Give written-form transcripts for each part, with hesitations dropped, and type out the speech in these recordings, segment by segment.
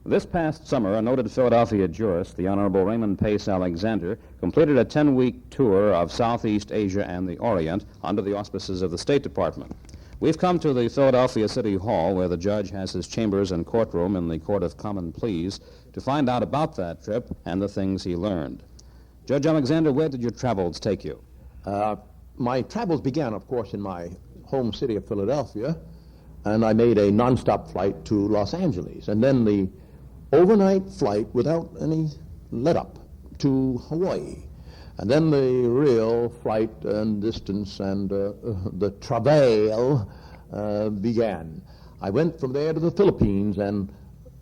This past summer, a noted Philadelphia jurist, the Honorable Raymond Pace Alexander, completed a 10-week tour of Southeast Asia and the Orient under the auspices of the State Department. We've come to the Philadelphia City Hall, where the judge has his chambers and courtroom in the Court of Common Pleas, to find out about that trip and the things he learned. Judge Alexander, where did your travels take you? My travels began, of course, in my home city of Philadelphia, and I made a nonstop flight to Los Angeles, and then the overnight flight without any let-up to Hawaii. And then the real flight and distance and the travail began. I went from there to the Philippines and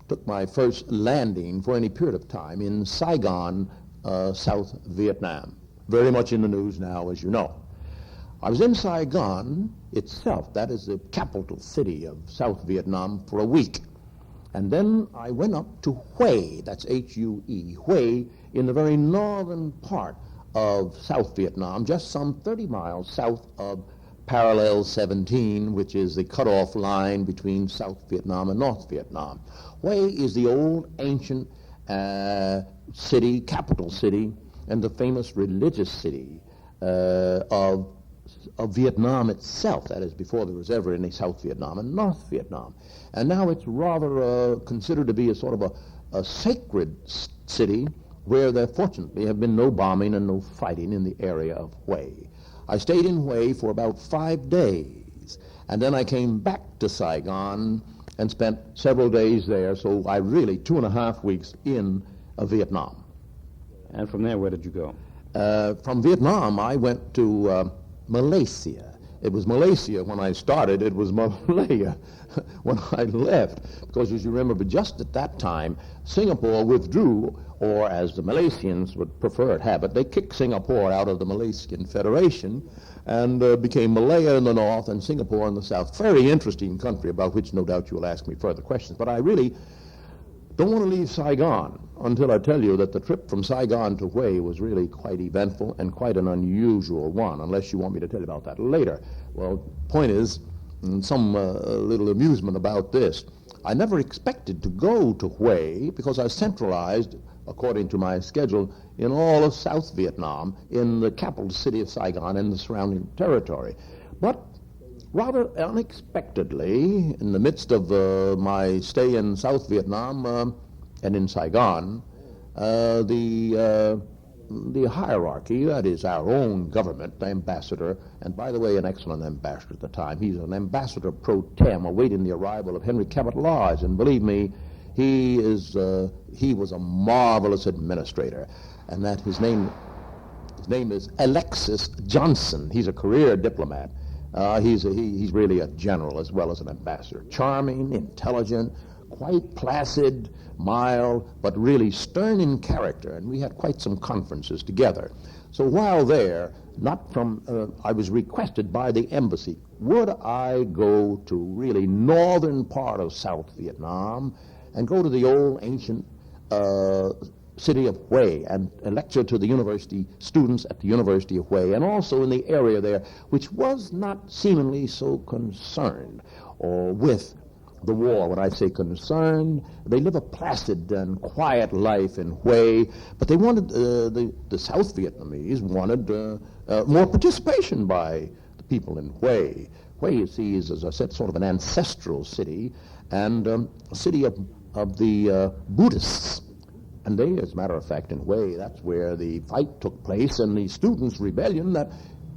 took my first landing for any period of time in Saigon, South Vietnam. Very much in the news now, as you know. I was in Saigon itself, that is the capital city of South Vietnam, for a week. And then I went up to Hue, that's H-U-E, Hue, in the very northern part of South Vietnam, just some 30 miles south of parallel 17, which is the cutoff line between South Vietnam and North Vietnam. Hue is the old ancient city, capital city, and the famous religious city of Vietnam itself, that is before there was ever any South Vietnam and North Vietnam. And now it's rather considered to be a sort of a sacred city where there fortunately have been no bombing and no fighting in the area of Hue. I stayed in Hue for about 5 days, and then I came back to Saigon and spent several days there, so I really 2.5 weeks in Vietnam. And from there, where did you go? From Vietnam, I went to Malaysia. It was Malaysia when I started. It was Malaya when I left. Because as you remember, just at that time, Singapore withdrew, or as the Malaysians would prefer to have it, they kicked Singapore out of the Malaysian Federation and became Malaya in the north and Singapore in the south. Very interesting country, about which no doubt you will ask me further questions. But I really don't want to leave Saigon until I tell you that the trip from Saigon to Hue was really quite eventful and quite an unusual one, unless you want me to tell you about that later. Well, point is, some little amusement about this. I never expected to go to Hue because I centralized, according to my schedule, in all of South Vietnam, in the capital city of Saigon and the surrounding territory. But rather unexpectedly, in the midst of my stay in South Vietnam and in Saigon, the hierarchy, that is our own government, the ambassador, and by the way, an excellent ambassador at the time. He's an ambassador pro tem, awaiting the arrival of Henry Cabot Lodge, and believe me, he was a marvelous administrator, and that his name is Alexis Johnson. He's a career diplomat. He's really a general as well as an ambassador. Charming, intelligent, quite placid, mild, but really stern in character, and we had quite some conferences together. So while there, I was requested by the embassy, would I go to really northern part of South Vietnam and go to the old ancient city of Hue and lecture to the university students at the University of Hue, and also in the area there, which was not seemingly so concerned with the war. When I say concerned, they live a placid and quiet life in Hue, but they wanted, the South Vietnamese wanted more participation by the people in Hue. Hue, you see, is, as I said, sort of an ancestral city, and a city of the Buddhists. And they, as a matter of fact, in Hue, that's where the fight took place, and the students' rebellion that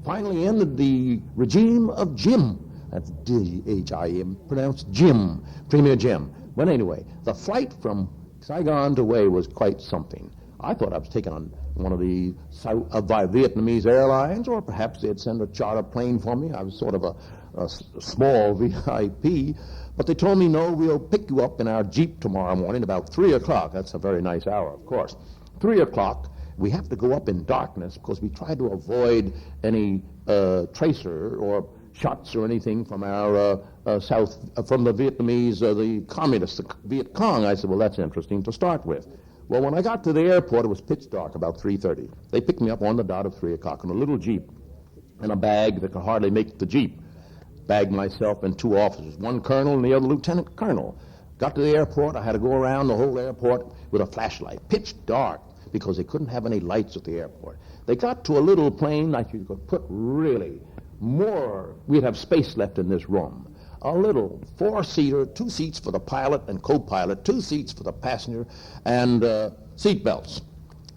finally ended the regime of Jim. That's D-H-I-M, pronounced Jim, Premier Jim. But anyway, the flight from Saigon to Hue was quite something. I thought I was taken on one of the Vietnamese airlines, or perhaps they'd send a charter plane for me. I was sort of a small VIP. But they told me, no, we'll pick you up in our Jeep tomorrow morning about 3 o'clock. That's a very nice hour, of course. 3 o'clock, we have to go up in darkness because we try to avoid any tracer or shots or anything from our from the Vietnamese, the communists, the Viet Cong. I said, well, that's interesting to start with. Well, when I got to the airport, it was pitch dark, about 3:30. They picked me up on the dot of 3 o'clock in a little Jeep and a bag that could hardly make the Jeep. Bagged myself and 2 officers, one colonel and the other lieutenant colonel. Got to the airport, I had to go around the whole airport with a flashlight, pitch dark, because they couldn't have any lights at the airport. They got to a little plane that you could put really more, we'd have space left in this room. A little four-seater, 2 seats for the pilot and co-pilot, 2 seats for the passenger, and seat belts.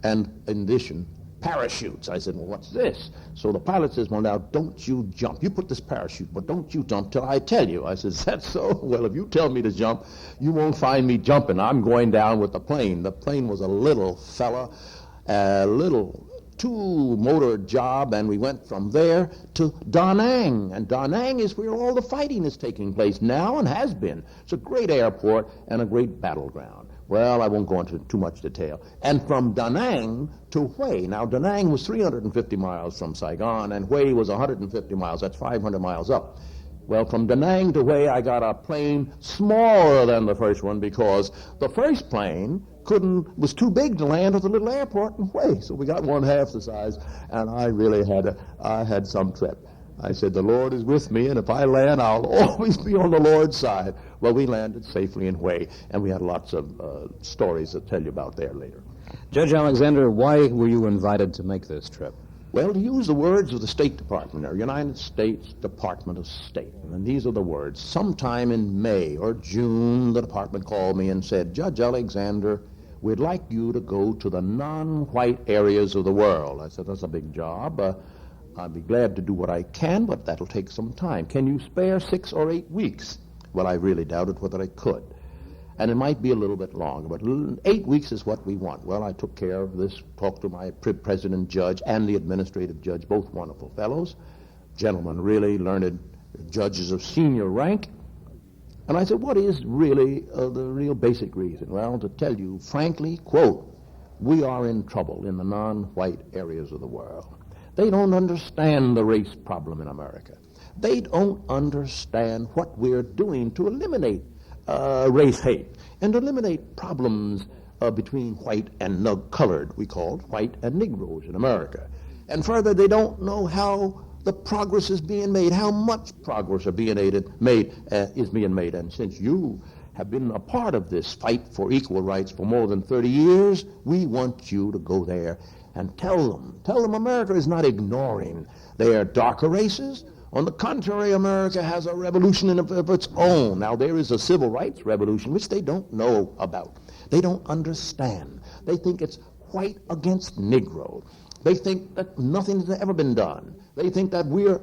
And in addition, parachutes. I said, well, what's this? So the pilot says, well, now, don't you jump. You put this parachute, but don't you jump till I tell you. I said, is that so? Well, if you tell me to jump, you won't find me jumping. I'm going down with the plane. The plane was a little fella, a little two-motor job, and we went from there to Da Nang. And Da Nang is where all the fighting is taking place now and has been. It's a great airport and a great battleground. Well, I won't go into too much detail. And from Da Nang to Hue. Now, Da Nang was 350 miles from Saigon, and Hue was 150 miles. That's 500 miles up. Well, from Da Nang to Hue, I got a plane smaller than the first one because the first plane was too big to land at the little airport in Hue. So we got one half the size, and I really had some trip. I said, the Lord is with me, and if I land, I'll always be on the Lord's side. Well, we landed safely in Hue, and we had lots of stories to tell you about there later. Judge Alexander, why were you invited to make this trip? Well, to use the words of the State Department, or United States Department of State, and these are the words. Sometime in May or June, the department called me and said, Judge Alexander, we'd like you to go to the non-white areas of the world. I said, that's a big job. I'd be glad to do what I can, but that'll take some time. Can you spare 6 or 8 weeks? Well, I really doubted whether I could. And it might be a little bit longer, but 8 weeks is what we want. Well, I took care of this, talked to my president judge and the administrative judge, both wonderful fellows, gentlemen, really learned judges of senior rank. And I said, what is really the real basic reason? Well, to tell you frankly, quote, we are in trouble in the non-white areas of the world. They don't understand the race problem in America. They don't understand what we're doing to eliminate race hate and eliminate problems between white and colored, we called white and Negroes in America. And further, they don't know how the progress is being made, how much progress is being made. And since you have been a part of this fight for equal rights for more than 30 years, we want you to go there and tell them America is not ignoring their darker races. On the contrary, America has a revolution of its own. Now, there is a civil rights revolution, which they don't know about. They don't understand. They think it's white against Negro. They think that nothing has ever been done. They think that we're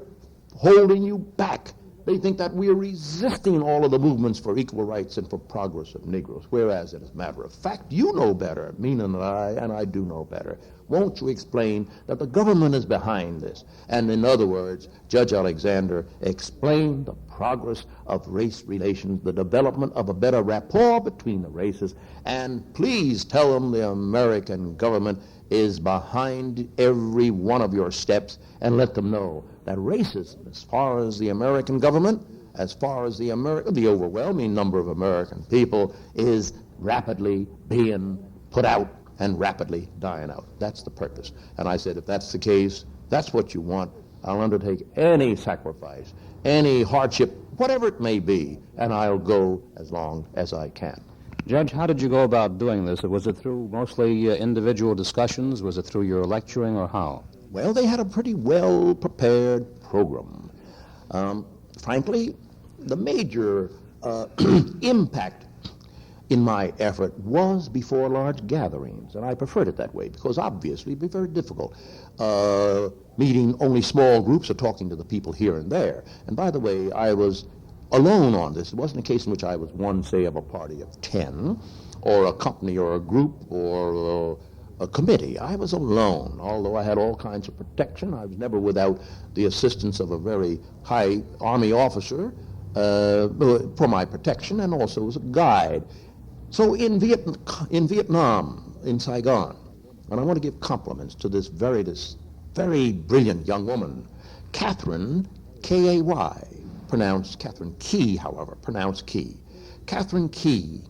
holding you back. They think that we're resisting all of the movements for equal rights and for progress of Negroes, whereas, as a matter of fact, you know better, Mina and I do know better. Won't you explain that the government is behind this? And in other words, Judge Alexander, explain the progress of race relations, the development of a better rapport between the races, and please tell them the American government is behind every one of your steps, and let them know that racism, as far as the American government, as far as the overwhelming number of American people, is rapidly being put out and rapidly dying out. That's the purpose. And I said, if that's the case, that's what you want, I'll undertake any sacrifice, any hardship, whatever it may be, and I'll go as long as I can. Judge, how did you go about doing this? Was it through mostly individual discussions? Was it through your lecturing, or how? Well, they had a pretty well-prepared program. Frankly, the major impact in my effort was before large gatherings, and I preferred it that way because obviously it'd be very difficult meeting only small groups or talking to the people here and there. And by the way, I was alone on this. It wasn't a case in which I was one, say, of a party of 10, or a company or a group or a committee. I was alone. Although I had all kinds of protection, I was never without the assistance of a very high Army officer for my protection, and also as a guide. So in Vietnam, in Saigon, and I want to give compliments to this very brilliant young woman, Catherine, K-A-Y, pronounced Catherine Key, however, pronounced Key. Catherine Key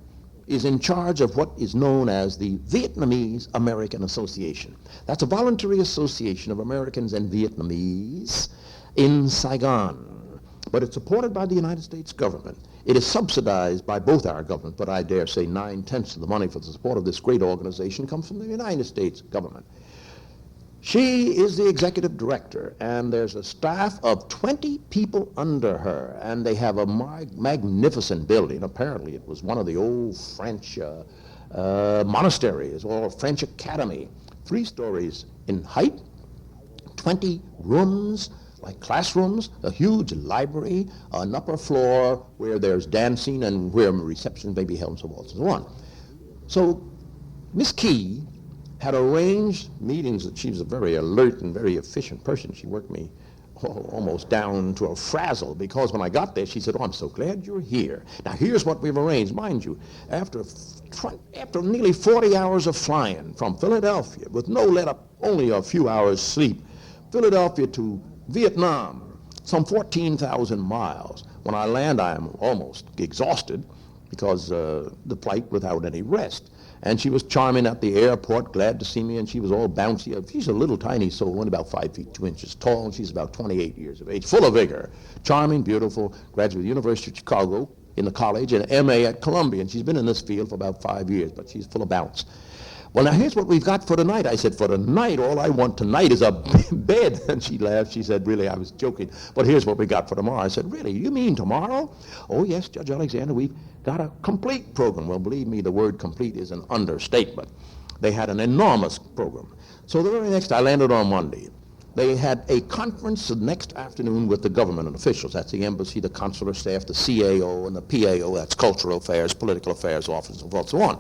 is in charge of what is known as the Vietnamese American Association. That's a voluntary association of Americans and Vietnamese in Saigon, but it's supported by the United States government. It is subsidized by both our governments, but I dare say 9/10 of the money for the support of this great organization comes from the United States government. She is the executive director, and there's a staff of 20 people under her, and they have a magnificent building. Apparently, it was one of the old French monasteries or French academy. 3 stories in height, 20 rooms, like classrooms, a huge library, an upper floor where there's dancing and where receptions may be held, and so forth and so on. So Miss Key had arranged meetings. That she was a very alert and very efficient person. She worked me almost down to a frazzle, because when I got there, she said, "Oh, I'm so glad you're here. Now, here's what we've arranged." Mind you, after nearly 40 hours of flying from Philadelphia, with no let-up, only a few hours sleep, Philadelphia to Vietnam, some 14,000 miles. When I land, I am almost exhausted because the flight without any rest. And she was charming at the airport, glad to see me, and she was all bouncy. She's a little tiny soul, only about 5 feet 2 inches tall, and she's about 28 years of age, full of vigor, charming, beautiful, graduate of the University of Chicago in the college, and MA at Columbia, and she's been in this field for about 5 years, but she's full of bounce. "Well, now here's what we've got for tonight." I said, "For tonight, all I want tonight is a bed." And she laughed. She said, "Really, I was joking. But here's what we got for tomorrow." I said, "Really, you mean tomorrow?" "Oh, yes, Judge Alexander, we've got a complete program." Well, believe me, the word complete is an understatement. They had an enormous program. So the very next, I landed on Monday. They had a conference the next afternoon with the government officials. That's the embassy, the consular staff, the CAO, and the PAO. That's cultural affairs, political affairs office, and so forth, so on.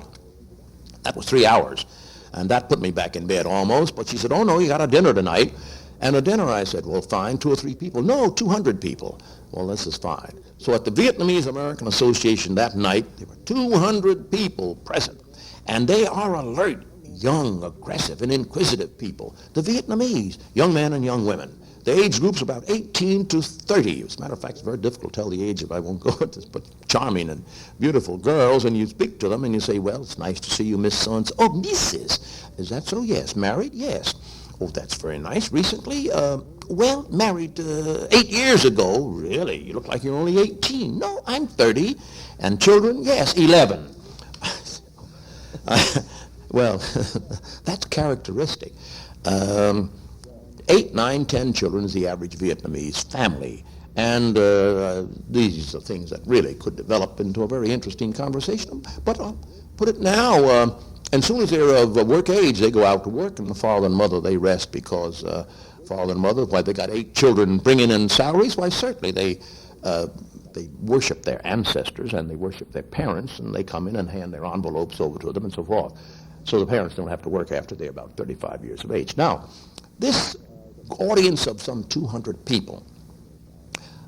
That was 3 hours, and that put me back in bed almost. But she said, "Oh, no, you got a dinner tonight." And a dinner, I said, "Well, fine, 2 or 3 people." "No, 200 people." "Well, this is fine." So at the Vietnamese American Association that night, there were 200 people present, and they are alert, young, aggressive, and inquisitive people. The Vietnamese, young men and young women. The age group's about 18 to 30. As a matter of fact, it's very difficult to tell the age if I won't go into this, but charming and beautiful girls, and you speak to them and you say, "Well, it's nice to see you, Miss So-and-so." "Oh, Mrs. Is that so?" "Yes." "Married?" "Yes." "Oh, that's very nice. Recently?" "Well, married 8 years ago." "Really? You look like you're only 18. "No, I'm 30. "And children?" "Yes, 11. Well, that's characteristic. 8, 9, 10 children is the average Vietnamese family. And these are things that really could develop into a very interesting conversation. But I'll put it now, as soon as they're of work age, they go out to work, and the father and mother, they rest, because father and mother, why, they got 8 children bringing in salaries. Why, certainly they worship their ancestors, and they worship their parents, and they come in and hand their envelopes over to them and so forth. So the parents don't have to work after they're about 35 years of age. Now, this audience of some 200 people.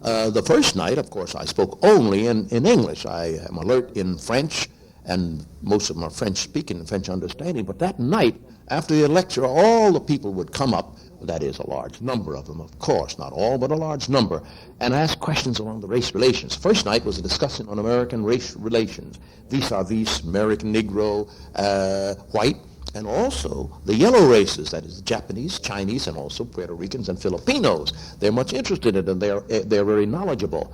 The first night, of course, I spoke only in English. I am alert in French, and most of them are French-speaking and French understanding. But that night, after the lecture, all the people would come up, that is, a large number of them, of course, not all, but a large number, and ask questions along the race relations. First night was a discussion on American race relations, vis-a-vis American Negro, white, and also the yellow races, that is, the Japanese, Chinese, and also Puerto Ricans and Filipinos. They're much interested in it, and they're very knowledgeable.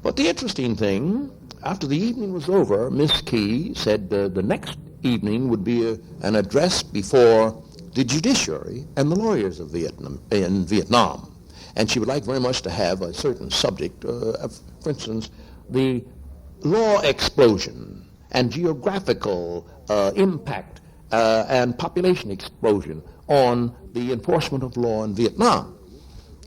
But the interesting thing, after the evening was over, Miss Key said the next evening would be an address before the judiciary and the lawyers of Vietnam. And she would like very much to have a certain subject, for instance, the law explosion and geographical impact and population explosion on the enforcement of law in Vietnam,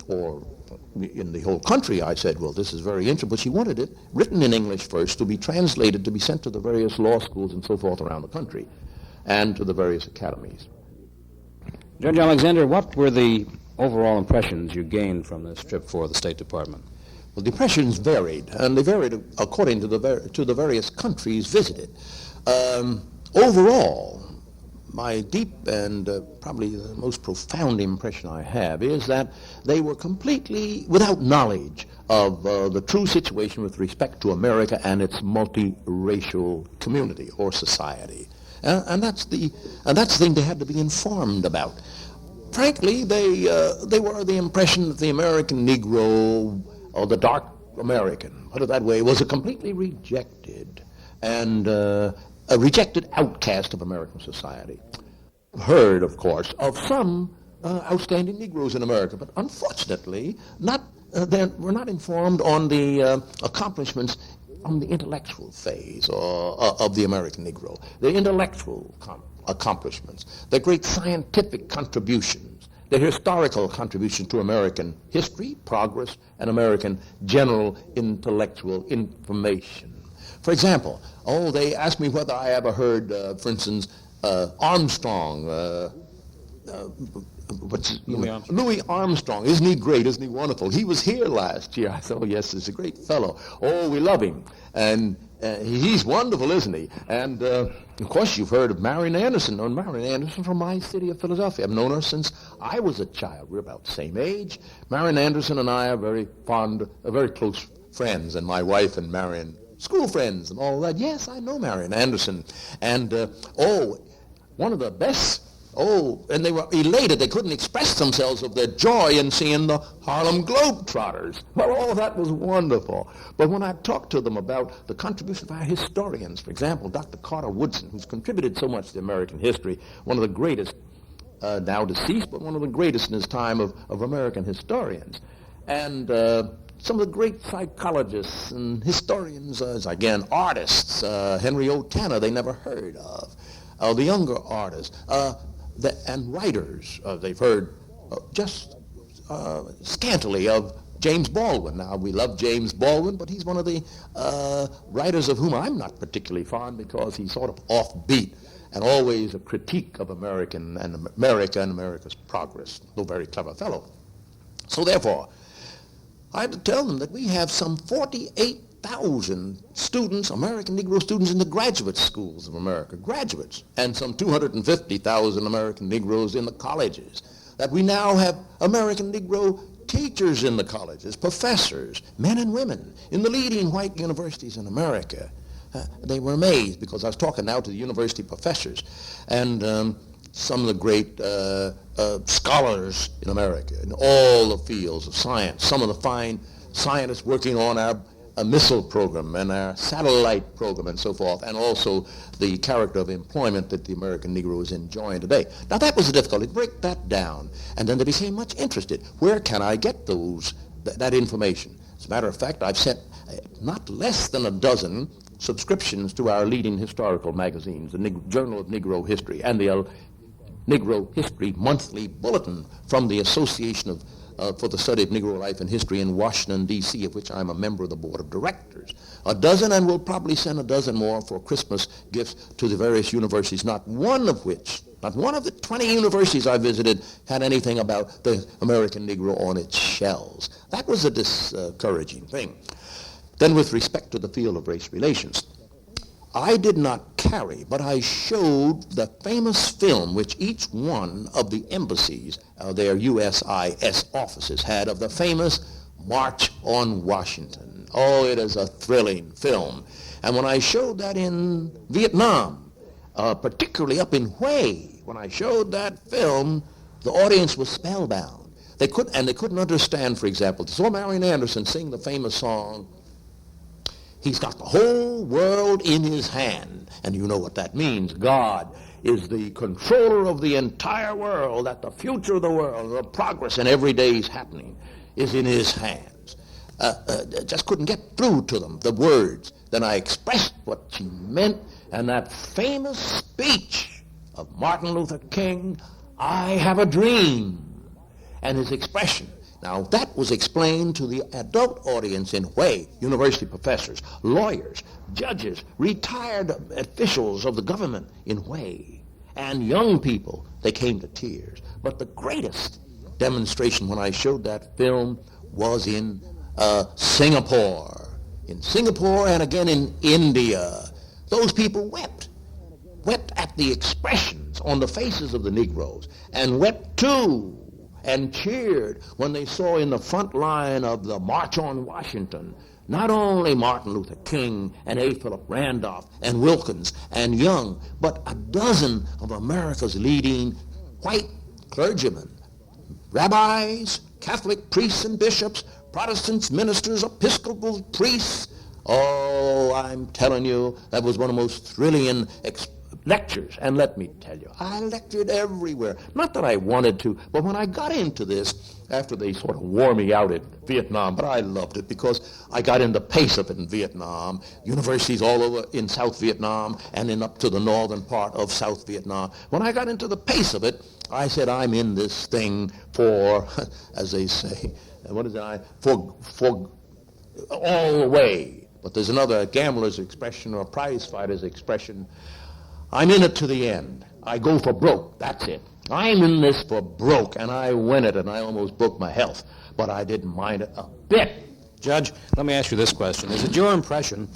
or in the whole country. I said, well, this is very interesting, but she wanted it written in English first, to be translated, to be sent to the various law schools and so forth around the country, and to the various academies. Judge Alexander, what were the overall impressions you gained from this trip for the State Department? Well, the impressions varied, and they varied according to the various countries visited. Overall, my deep and probably the most profound impression I have is that they were completely without knowledge of the true situation with respect to America and its multiracial community or society. And that's the thing they had to be informed about. Frankly, they were the impression that the American Negro, or the dark American, put it that way, was a completely rejected and a rejected outcast of American society. Heard, of course, of some outstanding Negroes in America, but unfortunately, we're not informed on the accomplishments on the intellectual phase of the American Negro, the intellectual accomplishments, the great scientific contributions, the historical contribution to American history, progress, and American general intellectual information. For example, they asked me whether I ever heard, for instance, Armstrong, Louis Armstrong. Isn't he great? Isn't he wonderful? He was here last year. I thought, oh, yes, he's a great fellow. Oh, we love him. And he's wonderful, isn't he? And, of course, you've heard of Marian Anderson. Known Marian Anderson from my city of Philadelphia. I've known her since I was a child. We're about the same age. Marian Anderson and I are very close friends, and my wife and Marian, school friends and all that. Yes, I know Marian Anderson. And, one of the best. And they were elated. They couldn't express themselves of their joy in seeing the Harlem Globetrotters. Well, all that was wonderful. But when I talked to them about the contribution of our historians, for example, Dr. Carter Woodson, who's contributed so much to American history, one of the greatest, now deceased, but one of the greatest in his time of American historians. And some of the great psychologists and historians, again, artists, Henry O. Tanner, they never heard of. The younger artists. And writers, they've heard just scantily of James Baldwin. Now, we love James Baldwin, but he's one of the writers of whom I'm not particularly fond because he's sort of offbeat and always a critique of America and America's progress, though very clever fellow. So therefore, I had to tell them that we have some 48,000 students, American Negro students in the graduate schools of America, graduates, and some 250,000 American Negroes in the colleges, that we now have American Negro teachers in the colleges, professors, men and women, in the leading white universities in America. They were amazed because I was talking now to the university professors and some of the great scholars in America in all the fields of science, some of the fine scientists working on our missile program and our satellite program and so forth, and also the character of employment that the American Negro is enjoying today. Now that was the difficulty, break that down, and then they became much interested. Where can I get that information? As a matter of fact, I've sent not less than a dozen subscriptions to our leading historical magazines, the Journal of Negro History and the Negro History Monthly Bulletin from the Association for the Study of Negro Life and History in Washington, D.C., of which I'm a member of the board of directors. A dozen, and we'll probably send a dozen more for Christmas gifts to the various universities, not one of the 20 universities I visited had anything about the American Negro on its shelves. That was a discouraging thing. Then with respect to the field of race relations, I did not carry, but I showed the famous film which each one of the embassies, their USIS offices, had of the famous March on Washington. Oh, it is a thrilling film. And when I showed that in Vietnam, particularly up in Hue, when I showed that film, the audience was spellbound. They couldn't understand, for example, they saw Marian Anderson sing the famous song, "He's got the whole world in his hand." And you know what that means. God is the controller of the entire world, that the future of the world, the progress in every day's happening is in his hands. Just couldn't get through to them, the words. Then I expressed what she meant, and that famous speech of Martin Luther King, "I have a dream," and his expression. Now, that was explained to the adult audience in Hue, university professors, lawyers, judges, retired officials of the government in Hue, and young people. They came to tears. But the greatest demonstration when I showed that film was in Singapore. In Singapore and again in India. Those people wept at the expressions on the faces of the Negroes, and wept too, and cheered when they saw in the front line of the March on Washington not only Martin Luther King and A. Philip Randolph and Wilkins and Young, but a dozen of America's leading white clergymen, rabbis, Catholic priests and bishops, Protestants, ministers, Episcopal priests. Oh, I'm telling you, that was one of the most thrilling lectures. And let me tell you, I lectured everywhere. Not that I wanted to, but when I got into this, after they sort of wore me out in Vietnam, but I loved it because I got in the pace of it in Vietnam. Universities all over in South Vietnam and in up to the northern part of South Vietnam. When I got into the pace of it, I said, I'm in this thing for, as they say, what is it? For all the way. But there's another gambler's expression or a prize fighter's expression. I'm in it to the end. I go for broke. That's it. I'm in this for broke, and I win it, and I almost broke my health, but I didn't mind it a bit. Judge, let me ask you this question. Is it your impression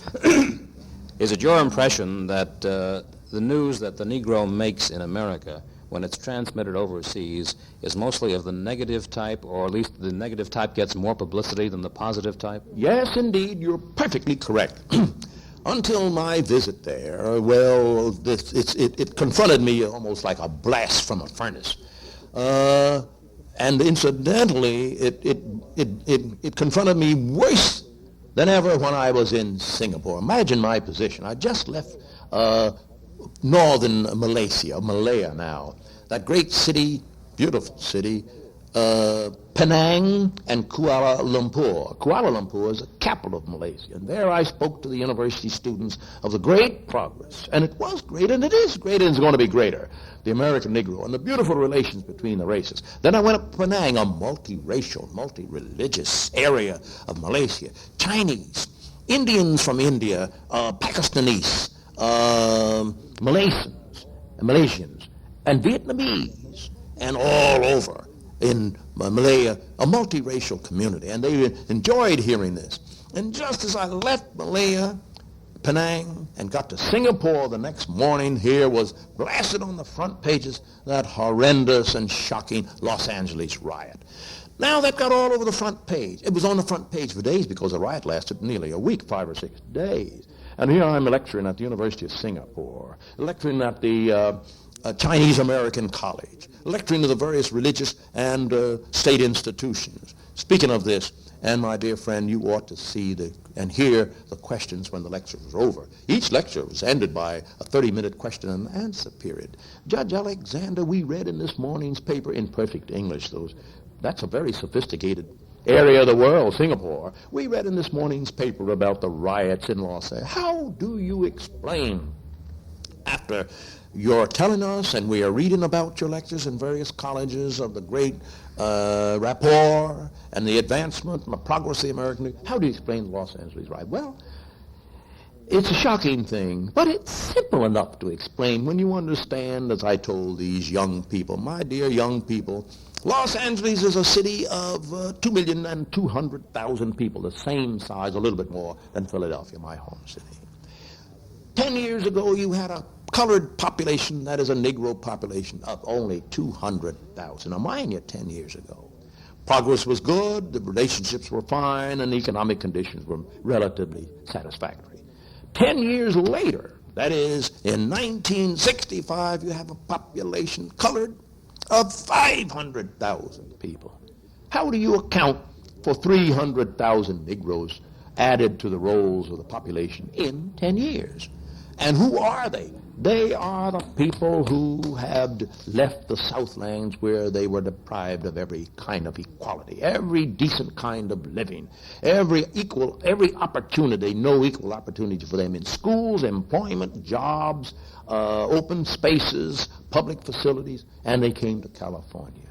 that the news that the Negro makes in America, when it's transmitted overseas, is mostly of the negative type, or at least the negative type gets more publicity than the positive type? Yes, indeed, you're perfectly correct. Until my visit there, well, it confronted me almost like a blast from a furnace. And incidentally, it confronted me worse than ever when I was in Singapore. Imagine my position. I just left northern Malaysia, Malaya now. That great city, beautiful city, Penang and Kuala Lumpur. Kuala Lumpur is the capital of Malaysia. And there I spoke to the university students of the great progress. And it was great, and it is great, and it's going to be greater. The American Negro and the beautiful relations between the races. Then I went up to Penang, a multiracial, multi-religious area of Malaysia. Chinese, Indians from India, Pakistanis, Malaysians, and Vietnamese, and all over in Malaya, a multiracial community, and they enjoyed hearing this. And just as I left Malaya, Penang, and got to Singapore the next morning, here was blasted on the front pages that horrendous and shocking Los Angeles riot. Now that got all over the front page. It was on the front page for days because the riot lasted nearly a week, 5 or 6 days. And here I'm lecturing at the University of Singapore, lecturing at the Chinese American College, lecturing to the various religious and state institutions. Speaking of this, and my dear friend, you ought to see and hear the questions when the lecture was over. Each lecture was ended by a 30-minute question and answer period. Judge Alexander, we read in this morning's paper in perfect English, that's a very sophisticated area of the world, Singapore. We read in this morning's paper about the riots in Los Angeles. How do you explain, after you're telling us, and we are reading about your lectures in various colleges of the great rapport and the advancement and the progress of the American, how do you explain the Los Angeles riot? Well, it's a shocking thing, but it's simple enough to explain when you understand, as I told these young people, my dear young people, Los Angeles is a city of 2,200,000 people, the same size, a little bit more than Philadelphia, my home city. 10 years ago, you had a colored population, that is a Negro population, of only 200,000. Now, mind you, 10 years ago. Progress was good, the relationships were fine, and the economic conditions were relatively satisfactory. 10 years later, that is, in 1965, you have a population colored of 500,000 people. How do you account for 300,000 Negroes added to the rolls of the population in 10 years? And who are they? They are the people who have left the Southlands where they were deprived of every kind of equality, every decent kind of living, every opportunity, no equal opportunity for them in schools, employment, jobs, open spaces, public facilities, and they came to California.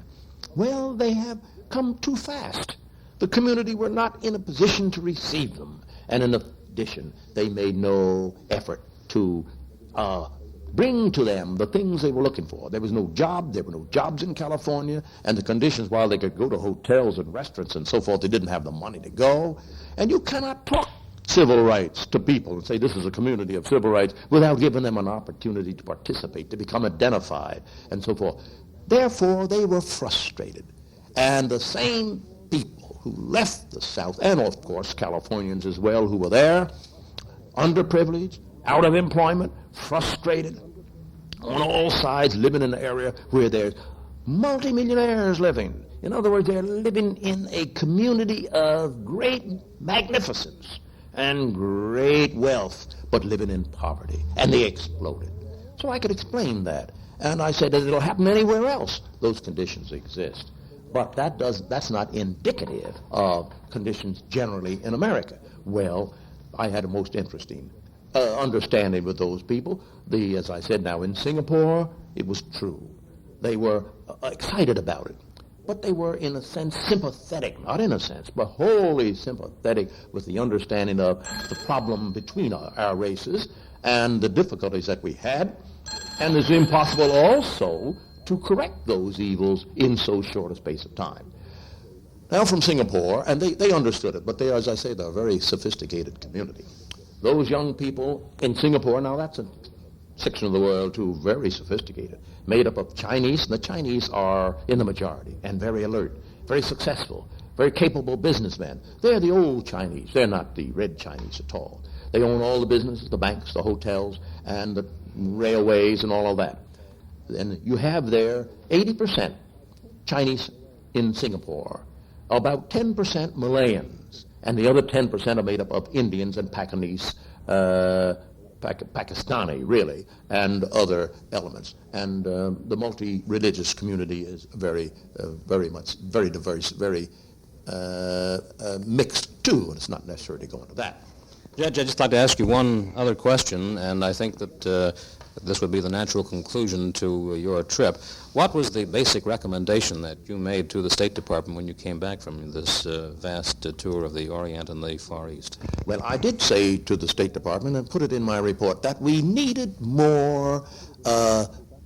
Well, they have come too fast. The community were not in a position to receive them, and in addition, they made no effort to bring to them the things they were looking for. There was no job, there were no jobs in California, and the conditions, while they could go to hotels and restaurants and so forth, they didn't have the money to go. And you cannot talk civil rights to people and say this is a community of civil rights without giving them an opportunity to participate, to become identified, and so forth. Therefore, they were frustrated. And the same people who left the South, and of course Californians as well who were there, underprivileged, out of employment, frustrated, on all sides, living in an area where there's multimillionaires living In other words, they're living in a community of great magnificence and great wealth, but living in poverty. And they exploded. So I could explain that. And I said that it'll happen anywhere else. Those conditions exist. But that's not indicative of conditions generally in America. Well, I had a most interesting understanding with those people. As I said now, in Singapore, it was true. They were excited about it. But they were, in a sense, sympathetic, not in a sense, but wholly sympathetic with the understanding of the problem between our races and the difficulties that we had. And it's impossible also to correct those evils in so short a space of time. Now from Singapore, and they understood it, but they, as I say, they're a very sophisticated community. Those young people in Singapore, now that's a section of the world too, very sophisticated, made up of Chinese, and the Chinese are in the majority, and very alert, very successful, very capable businessmen. They're the old Chinese. They're not the red Chinese at all. They own all the businesses, the banks, the hotels, and the railways, and all of that. And you have there 80% Chinese in Singapore, about 10% Malayans, and the other 10% are made up of Indians and Pakistanese, Pakistani, really, and other elements. And the multi-religious community is very diverse, very mixed too, and it's not necessary to go into that. Judge, I'd just like to ask you one other question, and I think that this would be the natural conclusion to your trip. What was the basic recommendation that you made to the State Department when you came back from this vast tour of the Orient and the Far East? Well, I did say to the State Department, and put it in my report, that we needed more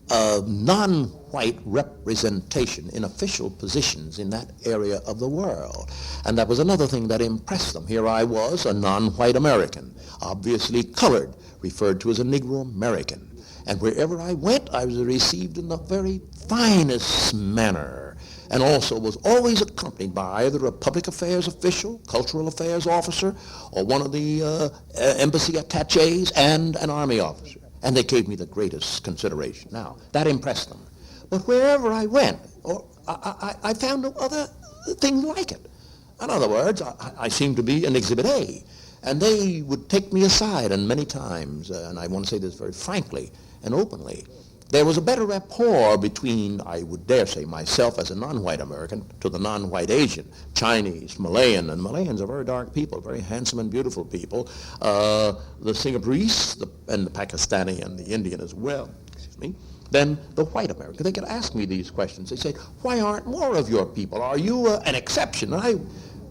non-white representation in official positions in that area of the world. And that was another thing that impressed them. Here I was, a non-white American, obviously colored, referred to as a Negro American. And wherever I went, I was received in the very finest manner, and also was always accompanied by either a public affairs official, cultural affairs officer, or one of the embassy attaches, and an army officer. And they gave me the greatest consideration. Now, that impressed them. But wherever I went, I found no other thing like it. In other words, I seemed to be an Exhibit A. And they would take me aside, and many times, and I want to say this very frankly and openly, there was a better rapport between, I would dare say, myself as a non-white American to the non-white Asian, Chinese, Malayan, and Malayans are very dark people, very handsome and beautiful people. The Singaporese, and the Pakistani, and the Indian as well, than the white American. They could ask me these questions. They say, why aren't more of your people? Are you an exception? And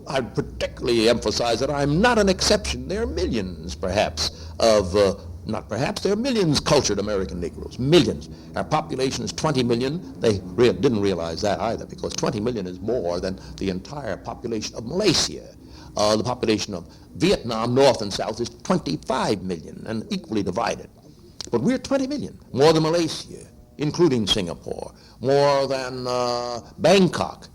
I particularly emphasize that I'm not an exception. There are millions, perhaps, there are millions cultured American Negroes, millions. Our population is 20 million. They didn't realize that either, because 20 million is more than the entire population of Malaysia. The population of Vietnam, north and south, is 25 million and equally divided. But we're 20 million, more than Malaysia, including Singapore, more than Bangkok,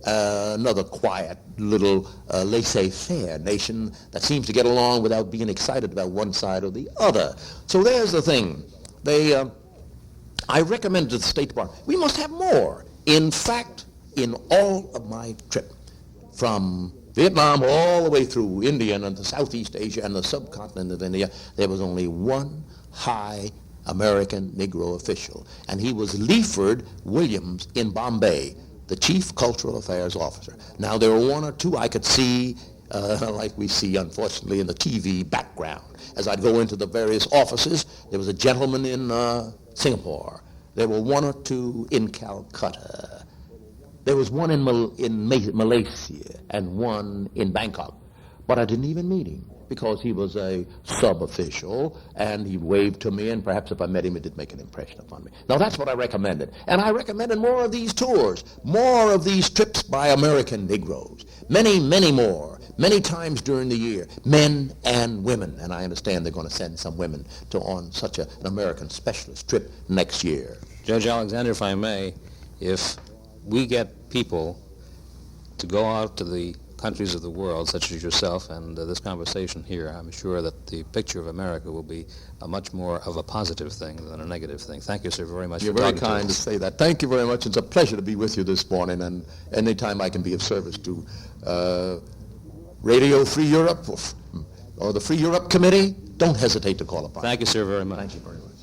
another quiet little laissez-faire nation that seems to get along without being excited about one side or the other. So there's the thing. I recommended to the State Department, we must have more. In fact, in all of my trip, from Vietnam all the way through India and to Southeast Asia and the subcontinent of India, there was only one high American Negro official, and he was Leeford Williams in Bombay, the Chief Cultural Affairs Officer. Now, there were one or two I could see, like we see, unfortunately, in the TV background. As I'd go into the various offices, there was a gentleman in Singapore. There were one or two in Calcutta. There was one in Malaysia and one in Bangkok. But I didn't even meet him, because he was a sub-official, and he waved to me, and perhaps if I met him, it did make an impression upon me. Now, that's what I recommended. And I recommended more of these tours, more of these trips by American Negroes, many, many more, many times during the year, men and women. And I understand they're going to send some women on such an American specialist trip next year. Judge Alexander, if I may, if we get people to go out to the countries of the world, such as yourself, and this conversation here, I'm sure that the picture of America will be much more of a positive thing than a negative thing. Thank you, sir, very much You're for very talking kind to say that. Thank you very much. It's a pleasure to be with you this morning, and anytime I can be of service to Radio Free Europe or the Free Europe Committee, don't hesitate to call upon me. Thank you, sir, very much. Thank you very much.